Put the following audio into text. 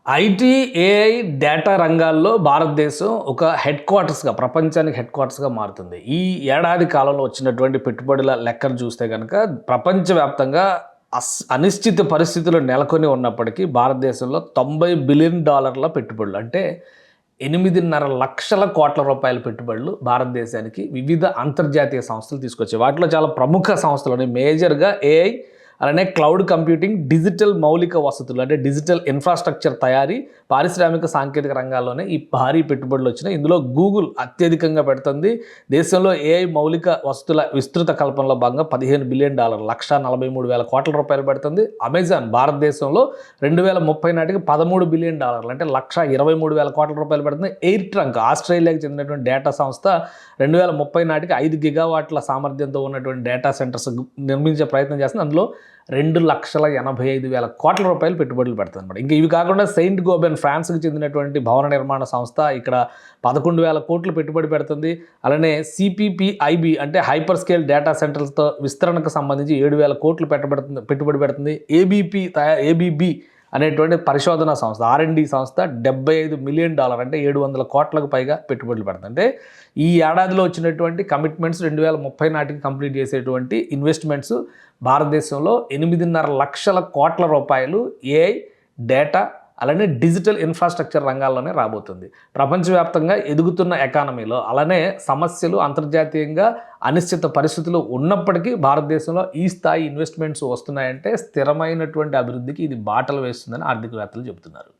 IT, AI, data రంగాల్లో భారతదేశం ఒక ప్రపంచానికి హెడ్ క్వార్టర్స్‌గా మారుతుంది. ఈ ఏడాది కాలంలో వచ్చినటువంటి పెట్టుబడుల లెక్కను చూస్తే గనక ప్రపంచవ్యాప్తంగా అనిశ్చిత పరిస్థితులు నెలకొని ఉన్నప్పటికీ భారతదేశంలో $90 బిలియన్ పెట్టుబడులు అంటే 8,500,00,000,000 పెట్టుబడులు భారతదేశానికి వివిధ అంతర్జాతీయ సంస్థలు తీసుకొచ్చాయి. వాటిలో చాలా ప్రముఖ సంస్థలు మేజర్‌గా ఏఐ, అలానే క్లౌడ్ కంప్యూటింగ్, డిజిటల్ మౌలిక వసతులు అంటే డిజిటల్ ఇన్ఫ్రాస్ట్రక్చర్ తయారీ, పారిశ్రామిక సాంకేతిక రంగాల్లోనే ఈ భారీ పెట్టుబడులు వచ్చినాయి. ఇందులో గూగుల్ అత్యధికంగా పెడుతుంది. దేశంలో ఏఐ మౌలిక వసతుల విస్తృత కల్పనలో భాగంగా $15 బిలియన్ $143,000,000 పెడుతుంది. అమెజాన్ భారతదేశంలో 2030 నాటికి $13 బిలియన్ అంటే $123,000,000 పెడుతుంది. ఎయిర్ ట్రంక్ ఆస్ట్రేలియాకి చెందినటువంటి డేటా సంస్థ 2030 నాటికి 5 గిగావాట్ల సామర్థ్యంతో ఉన్నటువంటి డేటా సెంటర్స్ నిర్మించే ప్రయత్నం చేస్తుంది. అందులో $2,85,000,000 పెట్టుబడులు పెడుతుంది అనమాట. ఇంకా ఇవి కాకుండా సెయింట్ గోబెన్ ఫ్రాన్స్కి చెందినటువంటి భవన నిర్మాణ సంస్థ ఇక్కడ 11,000 కోట్లు పెట్టుబడి పెడుతుంది. అలానే సిపిపిఐబి అంటే హైపర్ స్కేల్ డేటా సెంటర్లతో విస్తరణకు సంబంధించి 7,000 కోట్లు పెట్టుబడి పెడుతుంది. ఏబిబి అనేటువంటి పరిశోధన సంస్థ R&D సంస్థ $75 మిలియన్ అంటే 700 కోట్లకు పైగా పెట్టుబడులు పెడుతుంది. అంటే ఈ ఏడాదిలో వచ్చినటువంటి కమిట్మెంట్స్ 2030 నాటికి కంప్లీట్ చేసేటువంటి ఇన్వెస్ట్మెంట్స్ భారతదేశంలో $8,500,00,000 ఏఐ, డేటా అలానే డిజిటల్ ఇన్ఫ్రాస్ట్రక్చర్ రంగాల్లోనే రాబోతుంది. ప్రపంచవ్యాప్తంగా ఎదుగుతున్న ఎకానమీలో అలానే సమస్యలు అంతర్జాతీయంగా అనిశ్చిత పరిస్థితులు ఉన్నప్పటికీ భారతదేశంలో ఈ స్థాయి ఇన్వెస్ట్మెంట్స్ వస్తున్నాయంటే స్థిరమైనటువంటి అభివృద్ధికి ఇది బాటలు వేస్తుందని ఆర్థికవేత్తలు చెబుతున్నారు.